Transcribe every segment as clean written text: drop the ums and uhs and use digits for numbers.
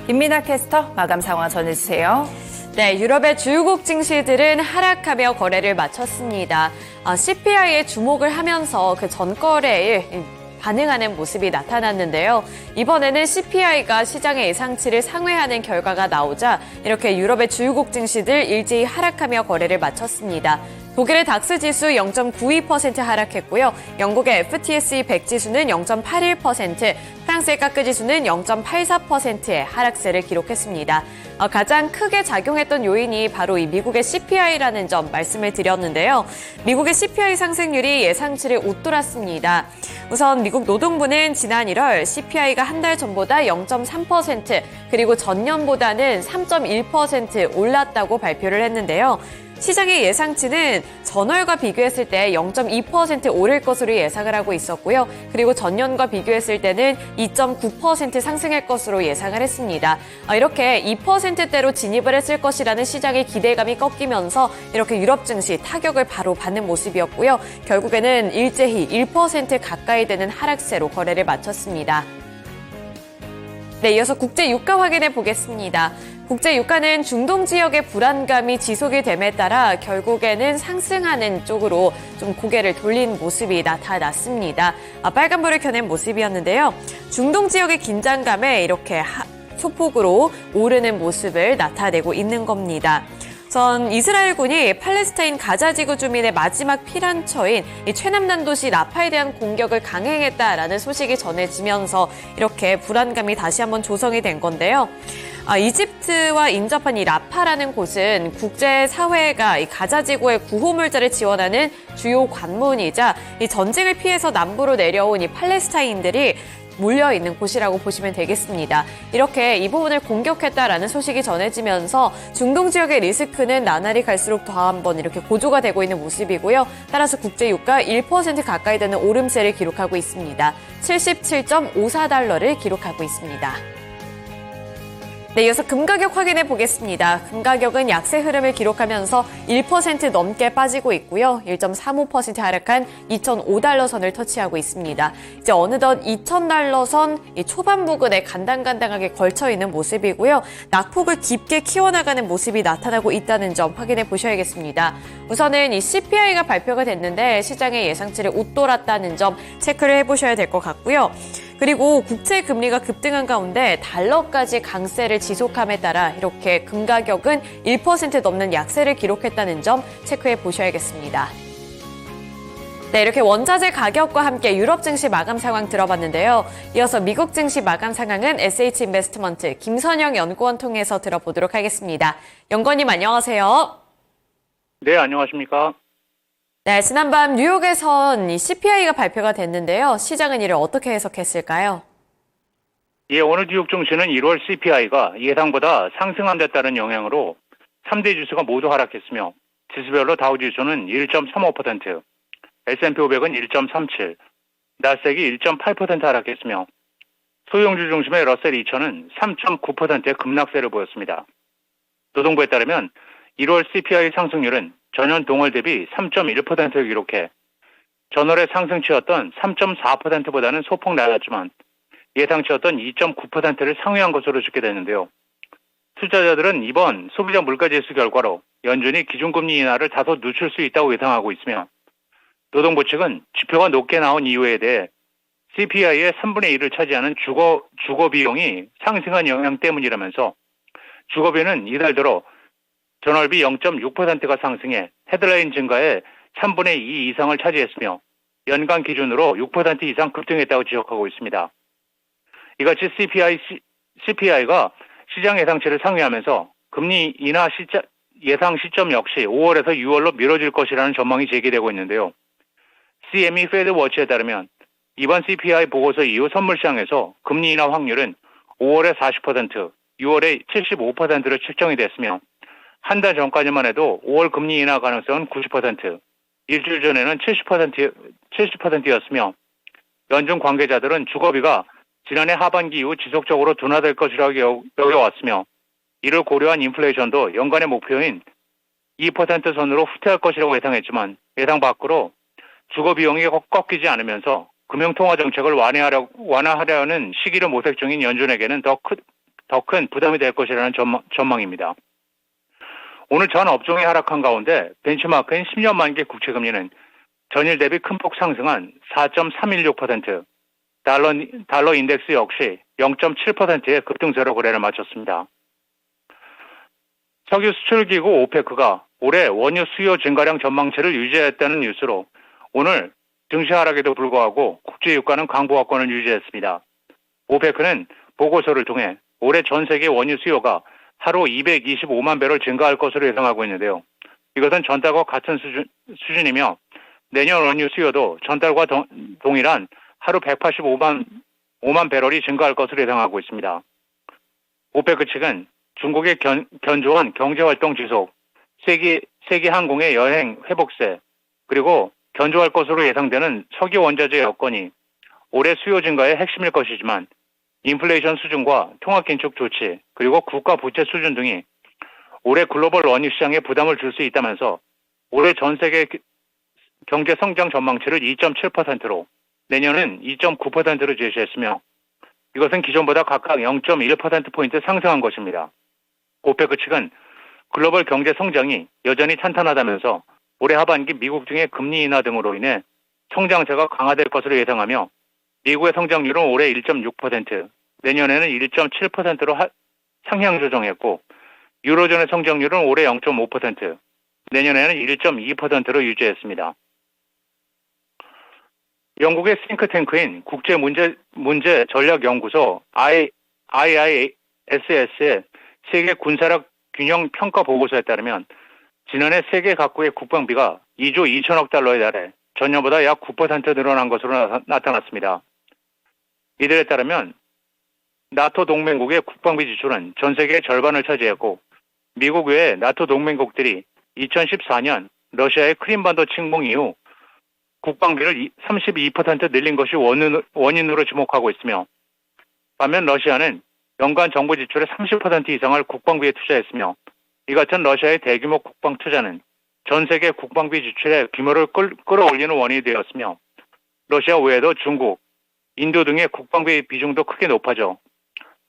김민아 캐스터 마감 상황 전해주세요. 네, 유럽의 주요국 증시들은 하락하며 거래를 마쳤습니다. CPI에 주목을 하면서 그 전거래에 반응하는 모습이 나타났는데요. 이번에는 CPI가 시장의 예상치를 상회하는 결과가 나오자 이렇게 유럽의 주요국 증시들 일제히 하락하며 거래를 마쳤습니다. 독일의 닥스 지수 0.92% 하락했고요. 영국의 FTSE 100 지수는 0.81%, 프랑스의 까크 지수는 0.84%의 하락세를 기록했습니다. 가장 크게 작용했던 요인이 바로 이 미국의 CPI라는 점 말씀을 드렸는데요. 미국의 CPI 상승률이 예상치를 웃돌았습니다. 우선 미국 노동부는 지난 1월 CPI가 한 달 전보다 0.3%, 그리고 전년보다는 3.1% 올랐다고 발표를 했는데요. 시장의 예상치는 전월과 비교했을 때 0.2% 오를 것으로 예상을 하고 있었고요. 그리고 전년과 비교했을 때는 2.9% 상승할 것으로 예상을 했습니다. 이렇게 2%대로 진입을 했을 것이라는 시장의 기대감이 꺾이면서 이렇게 유럽 증시 타격을 바로 받는 모습이었고요. 결국에는 일제히 1% 가까이 되는 하락세로 거래를 마쳤습니다. 네, 이어서 국제 유가 확인해 보겠습니다. 국제 유가는 중동 지역의 불안감이 지속이 됨에 따라 결국에는 상승하는 쪽으로 좀 고개를 돌린 모습이 나타났습니다. 빨간불을 켜낸 모습이었는데요. 중동 지역의 긴장감에 이렇게 소폭으로 오르는 모습을 나타내고 있는 겁니다. 전 이스라엘군이 팔레스타인 가자 지구 주민의 마지막 피난처인 이 최남단 도시 라파에 대한 공격을 강행했다라는 소식이 전해지면서 이렇게 불안감이 다시 한번 조성이 된 건데요. 이집트와 인접한 이 라파라는 곳은 국제사회가 이 가자 지구의 구호물자를 지원하는 주요 관문이자 이 전쟁을 피해서 남부로 내려온 이 팔레스타인들이 몰려있는 곳이라고 보시면 되겠습니다. 이렇게 이 부분을 공격했다라는 소식이 전해지면서 중동 지역의 리스크는 나날이 갈수록 더 한번 이렇게 고조가 되고 있는 모습이고요. 따라서 국제유가 1% 가까이 되는 오름세를 기록하고 있습니다. 77.54달러를 기록하고 있습니다. 네, 이어서 금 가격 확인해 보겠습니다. 금 가격은 약세 흐름을 기록하면서 1% 넘게 빠지고 있고요. 1.35% 하락한 2,005달러 선을 터치하고 있습니다. 이제 어느덧 2,000달러 선 초반 부근에 간당간당하게 걸쳐 있는 모습이고요. 낙폭을 깊게 키워나가는 모습이 나타나고 있다는 점 확인해 보셔야겠습니다. 우선은 이 CPI가 발표가 됐는데 시장의 예상치를 웃돌았다는 점 체크를 해보셔야 될 것 같고요. 그리고 국채 금리가 급등한 가운데 달러까지 강세를 지속함에 따라 이렇게 금 가격은 1% 넘는 약세를 기록했다는 점 체크해 보셔야겠습니다. 네, 이렇게 원자재 가격과 함께 유럽 증시 마감 상황 들어봤는데요. 이어서 미국 증시 마감 상황은 SH인베스트먼트 김선영 연구원 통해서 들어보도록 하겠습니다. 연구원님 안녕하세요. 네, 안녕하십니까? 네, 지난밤 뉴욕에선 이 CPI가 발표가 됐는데요. 시장은 이를 어떻게 해석했을까요? 예, 오늘 뉴욕 증시는 1월 CPI가 예상보다 상승한 데 따른 영향으로 3대 지수가 모두 하락했으며 지수별로 다우지수는 1.35%, S&P 500은 1.37, 나스닥이 1.8% 하락했으며 소형주 중심의 러셀 2000은 3.9%의 급락세를 보였습니다. 노동부에 따르면 1월 CPI 상승률은 전년 동월 대비 3.1%를 기록해 전월의 상승치였던 3.4%보다는 소폭 낮았지만 예상치였던 2.9%를 상회한 것으로 집계됐는데요. 투자자들은 이번 소비자 물가지수 결과로 연준이 기준금리 인하를 다소 늦출 수 있다고 예상하고 있으며 노동부 측은 지표가 높게 나온 이유에 대해 CPI의 3분의 1을 차지하는 주거 비용이 상승한 영향 때문이라면서 주거비는 이달 들어 전월비 0.6%가 상승해 헤드라인 증가에 3분의 2 이상을 차지했으며 연간 기준으로 6% 이상 급등했다고 지적하고 있습니다. 이같이 CPI가 시장 예상치를 상회하면서 금리 인하 예상 시점 역시 5월에서 6월로 미뤄질 것이라는 전망이 제기되고 있는데요. CME 페드워치에 따르면 이번 CPI 보고서 이후 선물시장에서 금리 인하 확률은 5월에 40%, 6월에 75%로 측정이 됐으며 한 달 전까지만 해도 5월 금리 인하 가능성은 90%, 일주일 전에는 70%였으며 연준 관계자들은 주거비가 지난해 하반기 이후 지속적으로 둔화될 것이라고 여겨왔으며 이를 고려한 인플레이션도 연간의 목표인 2% 선으로 후퇴할 것이라고 예상했지만 예상 밖으로 주거 비용이 꺾이지 않으면서 금융통화 정책을 완화하려는 시기를 모색 중인 연준에게는 더 큰 부담이 될 것이라는 전망입니다. 오늘 전 업종이 하락한 가운데 벤치마크인 10년 만기 국채금리는 전일 대비 큰 폭 상승한 4.316%, 달러 인덱스 역시 0.7%의 급등세로 거래를 마쳤습니다. 석유 수출기구 오페크가 올해 원유 수요 증가량 전망치를 유지했다는 뉴스로 오늘 증시 하락에도 불구하고 국제 유가는 강보합권을 유지했습니다. 오페크는 보고서를 통해 올해 전 세계 원유 수요가 하루 225만 배럴 증가할 것으로 예상하고 있는데요. 이것은 전달과 같은 수준이며 내년 원유 수요도 전달과 동일한 하루 185만 배럴이 증가할 것으로 예상하고 있습니다. 오페크 측은 중국의 견조한 경제활동 지속, 세계 항공의 여행 회복세, 그리고 견조할 것으로 예상되는 석유 원자재 여건이 올해 수요 증가의 핵심일 것이지만 인플레이션 수준과 통화긴축 조치, 그리고 국가 부채 수준 등이 올해 글로벌 원유 시장에 부담을 줄 수 있다면서 올해 전 세계 경제 성장 전망치를 2.7%로 내년은 2.9%로 제시했으며 이것은 기존보다 각각 0.1%포인트 상승한 것입니다. 오페크 측은 글로벌 경제 성장이 여전히 탄탄하다면서 올해 하반기 미국 등의 금리 인하 등으로 인해 성장세가 강화될 것으로 예상하며 미국의 성장률은 올해 1.6%, 내년에는 1.7%로 상향 조정했고 유로존의 성장률은 올해 0.5%, 내년에는 1.2%로 유지했습니다. 영국의 싱크탱크인 국제문제전략연구소 IISS의 세계 군사력 균형 평가 보고서에 따르면 지난해 세계 각국의 국방비가 2조 2천억 달러에 달해 전년보다 약 9% 늘어난 것으로 나타났습니다. 이들에 따르면 나토 동맹국의 국방비 지출은 전 세계의 절반을 차지했고 미국 외에 나토 동맹국들이 2014년 러시아의 크림반도 침공 이후 국방비를 32% 늘린 것이 원인으로 지목하고 있으며 반면 러시아는 연간 정부 지출의 30% 이상을 국방비에 투자했으며 이 같은 러시아의 대규모 국방 투자는 전 세계 국방비 지출의 규모를 끌어올리는 원인이 되었으며 러시아 외에도 중국, 인도 등의 국방비 비중도 크게 높아져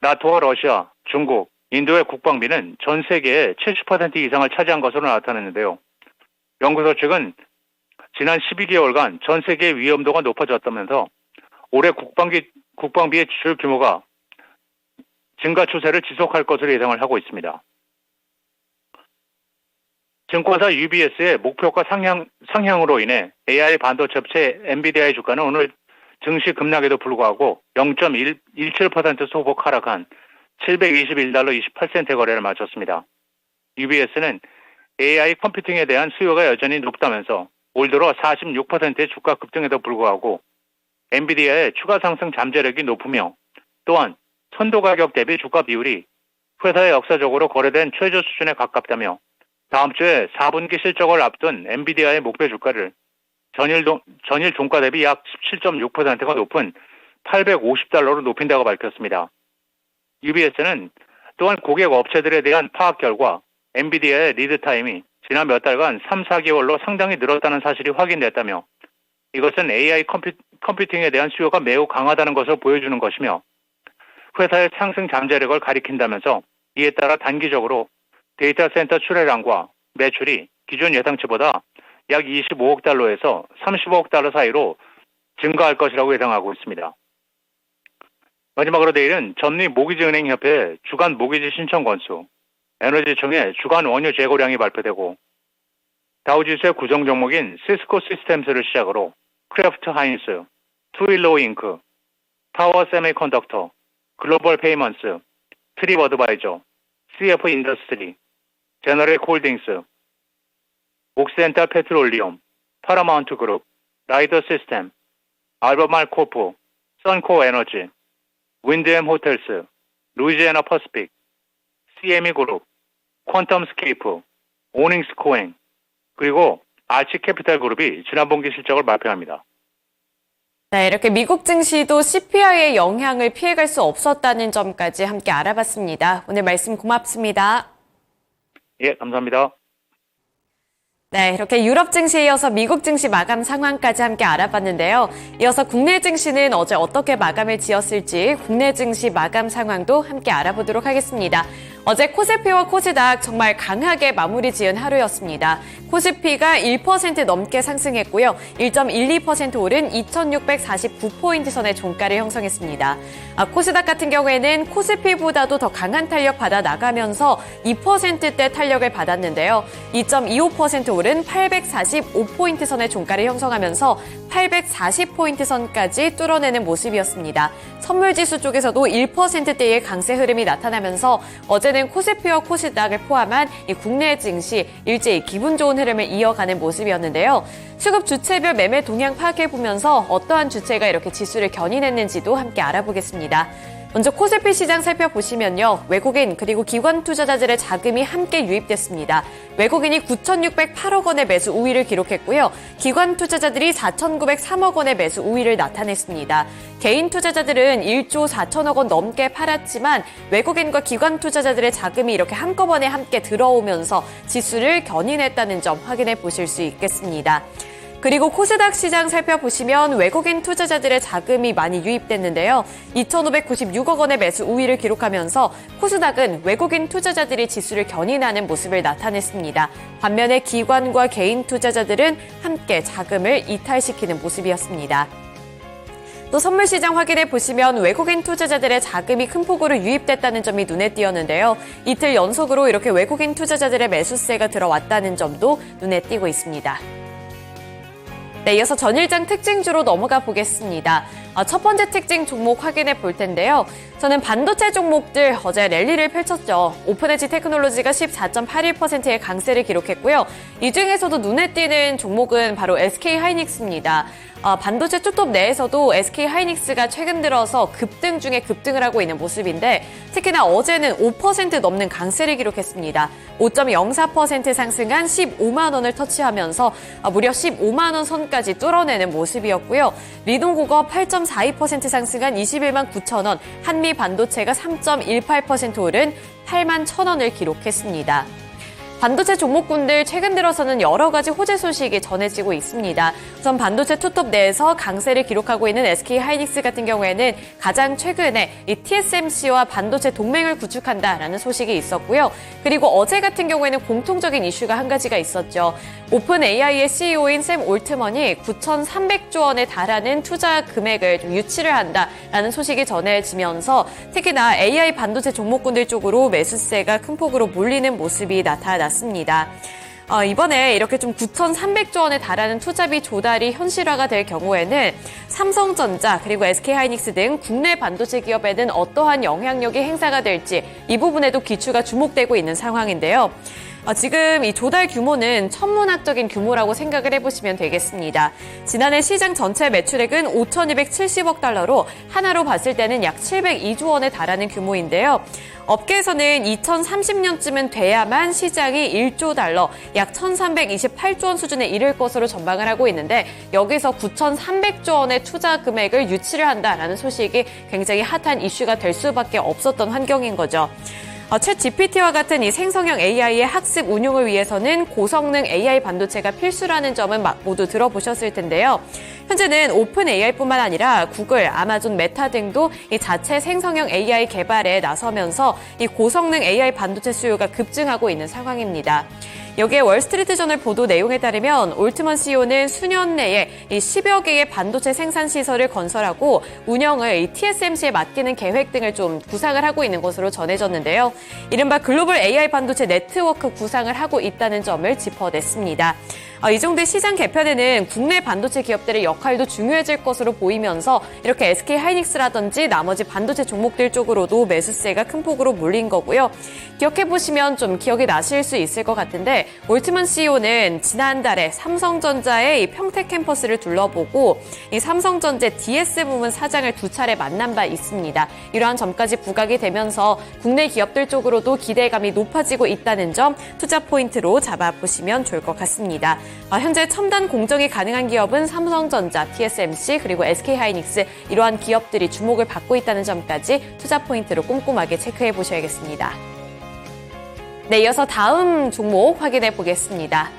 나토와 러시아, 중국, 인도의 국방비는 전 세계의 70% 이상을 차지한 것으로 나타났는데요. 연구소 측은 지난 12개월간 전 세계의 위험도가 높아졌다면서 올해 국방비의 지출 규모가 증가 추세를 지속할 것으로 예상을 하고 있습니다. 증권사 UBS의 목표가 상향으로 인해 AI 반도체 업체 엔비디아의 주가는 오늘 증시 급락에도 불구하고 0.17% 소폭 하락한 721달러 28센트 거래를 마쳤습니다. UBS는 AI 컴퓨팅에 대한 수요가 여전히 높다면서 올 들어 46%의 주가 급등에도 불구하고 엔비디아의 추가 상승 잠재력이 높으며 또한 선도 가격 대비 주가 비율이 회사의 역사적으로 거래된 최저 수준에 가깝다며 다음 주에 4분기 실적을 앞둔 엔비디아의 목표 주가를 전일 종가 대비 약 17.6%가 높은 850달러로 높인다고 밝혔습니다. UBS는 또한 고객 업체들에 대한 파악 결과 엔비디아의 리드 타임이 지난 몇 달간 3, 4개월로 상당히 늘었다는 사실이 확인됐다며 이것은 AI 컴퓨팅에 대한 수요가 매우 강하다는 것을 보여주는 것이며 회사의 상승 잠재력을 가리킨다면서 이에 따라 단기적으로 데이터 센터 출하량과 매출이 기존 예상치보다 약 25억 달러에서 35억 달러 사이로 증가할 것이라고 예상하고 있습니다. 마지막으로 내일은 전미모기지은행협회 주간 모기지 신청 건수, 에너지청의 주간 원유 재고량이 발표되고 다우지수의 구성 종목인 시스코 시스템스를 시작으로 크래프트 하인스, 투일로 잉크, 타워 세미컨덕터, 글로벌 페이먼스, 트립 어드바이저, CF 인더스트리, 제너럴 콜딩스, 옥시덴탈 페트롤리움, 파라마운트 그룹, 라이더 시스템, 알버말 코프, 선코 에너지, 윈드엠 호텔스, 루이지애나 퍼시픽, CME 그룹, 퀀텀 스케이프, 오닝스 코행, 그리고 아치 캐피탈 그룹이 지난 분기 실적을 발표합니다. 네, 이렇게 미국 증시도 CPI의 영향을 피해갈 수 없었다는 점까지 함께 알아봤습니다. 오늘 말씀 고맙습니다. 예, 감사합니다. 네, 이렇게 유럽 증시에 이어서 미국 증시 마감 상황까지 함께 알아봤는데요. 이어서 국내 증시는 어제 어떻게 마감을 지었을지 국내 증시 마감 상황도 함께 알아보도록 하겠습니다. 어제 코스피와 코스닥 정말 강하게 마무리 지은 하루였습니다. 코스피가 1% 넘게 상승했고요. 1.12% 오른 2,649포인트 선의 종가를 형성했습니다. 코스닥 같은 경우에는 코스피보다도 더 강한 탄력 받아 나가면서 2%대 탄력을 받았는데요. 2.25% 오른 845포인트 선의 종가를 형성하면서 840포인트 선까지 뚫어내는 모습이었습니다. 선물지수 쪽에서도 1%대의 강세 흐름이 나타나면서 어제는 코스피와 코스닥을 포함한 이 국내 증시 일제히 기분 좋은 흐름을 이어가는 모습이었는데요. 수급 주체별 매매 동향 파악해보면서 어떠한 주체가 이렇게 지수를 견인했는지도 함께 알아보겠습니다. 먼저 코스피 시장 살펴보시면요. 외국인 그리고 기관 투자자들의 자금이 함께 유입됐습니다. 외국인이 9,608억 원의 매수 우위를 기록했고요. 기관 투자자들이 4,903억 원의 매수 우위를 나타냈습니다. 개인 투자자들은 1조 4천억 원 넘게 팔았지만 외국인과 기관 투자자들의 자금이 이렇게 한꺼번에 함께 들어오면서 지수를 견인했다는 점 확인해 보실 수 있겠습니다. 그리고 코스닥 시장 살펴보시면 외국인 투자자들의 자금이 많이 유입됐는데요. 2,596억 원의 매수 우위를 기록하면서 코스닥은 외국인 투자자들이 지수를 견인하는 모습을 나타냈습니다. 반면에 기관과 개인 투자자들은 함께 자금을 이탈시키는 모습이었습니다. 또 선물시장 확인해 보시면 외국인 투자자들의 자금이 큰 폭으로 유입됐다는 점이 눈에 띄었는데요. 이틀 연속으로 이렇게 외국인 투자자들의 매수세가 들어왔다는 점도 눈에 띄고 있습니다. 네, 이어서 전일장 특징주로 넘어가 보겠습니다. 첫 번째 특징 종목 확인해 볼 텐데요. 저는 반도체 종목들 어제 랠리를 펼쳤죠. 오픈에지 테크놀로지가 14.81%의 강세를 기록했고요. 이 중에서도 눈에 띄는 종목은 바로 SK하이닉스입니다. 반도체 투톱 내에서도 SK하이닉스가 최근 들어서 급등 중에 급등을 하고 있는 모습인데 특히나 어제는 5% 넘는 강세를 기록했습니다. 5.04% 상승한 15만 원을 터치하면서 무려 15만 원 선까지 뚫어내는 모습이었고요. 리동고가 8.42% 상승한 21만 9천 원, 한미 반도체가 3.18% 오른 8만 1천 원을 기록했습니다. 반도체 종목군들 최근 들어서는 여러 가지 호재 소식이 전해지고 있습니다. 우선 반도체 투톱 내에서 강세를 기록하고 있는 SK하이닉스 같은 경우에는 가장 최근에 이 TSMC와 반도체 동맹을 구축한다라는 소식이 있었고요. 그리고 어제 같은 경우에는 공통적인 이슈가 한 가지가 있었죠. 오픈 AI의 CEO인 샘 올트먼이 9,300조 원에 달하는 투자 금액을 좀 유치를 한다라는 소식이 전해지면서 특히나 AI 반도체 종목군들 쪽으로 매수세가 큰 폭으로 몰리는 모습이 나타났습니다. 이번에 이렇게 좀 9,300조 원에 달하는 투자비 조달이 현실화가 될 경우에는 삼성전자 그리고 SK하이닉스 등 국내 반도체 기업에는 어떠한 영향력이 행사가 될지 이 부분에도 기추가 주목되고 있는 상황인데요. 지금 이 조달 규모는 천문학적인 규모라고 생각을 해보시면 되겠습니다. 지난해 시장 전체 매출액은 5,270억 달러로 하나로 봤을 때는 약 702조 원에 달하는 규모인데요. 업계에서는 2030년쯤은 돼야만 시장이 1조 달러, 약 1,328조 원 수준에 이를 것으로 전망을 하고 있는데 여기서 9,300조 원의 투자 금액을 유치를 한다라는 소식이 굉장히 핫한 이슈가 될 수밖에 없었던 환경인 거죠. 챗 GPT와 같은 이 생성형 AI의 학습 운용을 위해서는 고성능 AI 반도체가 필수라는 점은 모두 들어보셨을 텐데요. 현재는 오픈 AI뿐만 아니라 구글, 아마존, 메타 등도 이 자체 생성형 AI 개발에 나서면서 이 고성능 AI 반도체 수요가 급증하고 있는 상황입니다. 여기에 월스트리트저널 보도 내용에 따르면 올트먼 CEO는 수년 내에 이 10여 개의 반도체 생산 시설을 건설하고 운영을 이 TSMC에 맡기는 계획 등을 좀 구상을 하고 있는 것으로 전해졌는데요. 이른바 글로벌 AI 반도체 네트워크 구상을 하고 있다는 점을 짚어냈습니다. 이 정도의 시장 개편에는 국내 반도체 기업들의 역할도 중요해질 것으로 보이면서 이렇게 SK하이닉스라든지 나머지 반도체 종목들 쪽으로도 매수세가 큰 폭으로 몰린 거고요. 기억해보시면 좀 기억이 나실 수 있을 것 같은데 올트먼 CEO는 지난달에 삼성전자의 이 평택 캠퍼스를 둘러보고 이 삼성전자 DS 부문 사장을 2차례 만난 바 있습니다. 이러한 점까지 부각이 되면서 국내 기업들 쪽으로도 기대감이 높아지고 있다는 점 투자 포인트로 잡아보시면 좋을 것 같습니다. 현재 첨단 공정이 가능한 기업은 삼성전자, TSMC 그리고 SK하이닉스 이러한 기업들이 주목을 받고 있다는 점까지 투자 포인트로 꼼꼼하게 체크해 보셔야겠습니다. 네, 이어서 다음 종목 확인해 보겠습니다.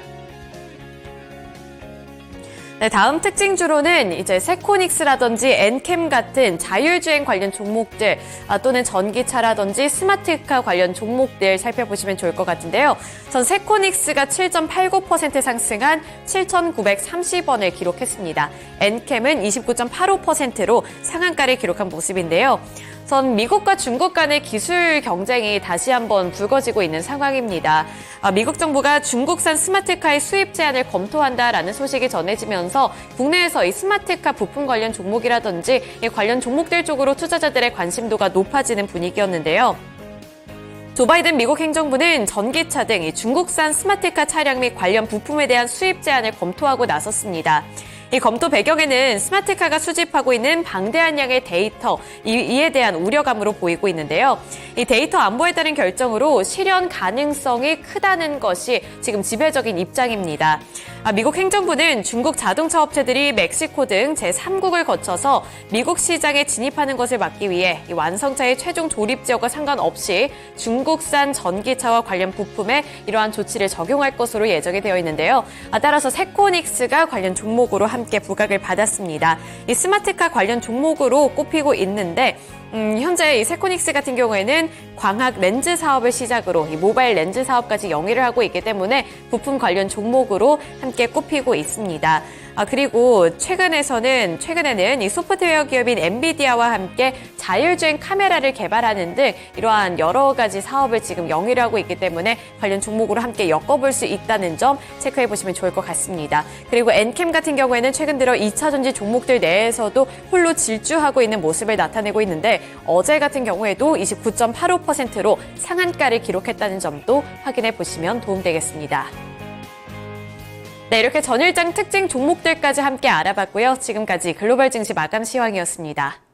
네, 다음 특징주로는 이제 세코닉스라든지 엔캠 같은 자율주행 관련 종목들 또는 전기차라든지 스마트카 관련 종목들 살펴보시면 좋을 것 같은데요. 전 세코닉스가 7.89% 상승한 7,930원을 기록했습니다. 엔캠은 29.85%로 상한가를 기록한 모습인데요. 전 미국과 중국 간의 기술 경쟁이 다시 한번 불거지고 있는 상황입니다. 미국 정부가 중국산 스마트카의 수입 제한을 검토한다라는 소식이 전해지면서 국내에서 이 스마트카 부품 관련 종목이라든지 이 관련 종목들 쪽으로 투자자들의 관심도가 높아지는 분위기였는데요. 조 바이든 미국 행정부는 전기차 등 이 중국산 스마트카 차량 및 관련 부품에 대한 수입 제한을 검토하고 나섰습니다. 이 검토 배경에는 스마트카가 수집하고 있는 방대한 양의 데이터, 이에 대한 우려감으로 보이고 있는데요. 이 데이터 안보에 따른 결정으로 실현 가능성이 크다는 것이 지금 지배적인 입장입니다. 미국 행정부는 중국 자동차 업체들이 멕시코 등 제3국을 거쳐서 미국 시장에 진입하는 것을 막기 위해 이 완성차의 최종 조립 지역과 상관없이 중국산 전기차와 관련 부품에 이러한 조치를 적용할 것으로 예정이 되어 있는데요. 따라서 세코닉스가 관련 종목으로 함께 부각을 받았습니다. 이 스마트카 관련 종목으로 꼽히고 있는데 현재 이 세코닉스 같은 경우에는 광학 렌즈 사업을 시작으로 이 모바일 렌즈 사업까지 영위를 하고 있기 때문에 부품 관련 종목으로 함께 꼽히고 있습니다. 그리고 최근에는 이 소프트웨어 기업인 엔비디아와 함께 자율주행 카메라를 개발하는 등 이러한 여러 가지 사업을 지금 영위를 하고 있기 때문에 관련 종목으로 함께 엮어볼 수 있다는 점 체크해 보시면 좋을 것 같습니다. 그리고 엔캠 같은 경우에는 최근 들어 2차 전지 종목들 내에서도 홀로 질주하고 있는 모습을 나타내고 있는데 어제 같은 경우에도 29.85%로 상한가를 기록했다는 점도 확인해 보시면 도움되겠습니다. 네, 이렇게 전일장 특징 종목들까지 함께 알아봤고요. 지금까지 글로벌 증시 마감 시황이었습니다.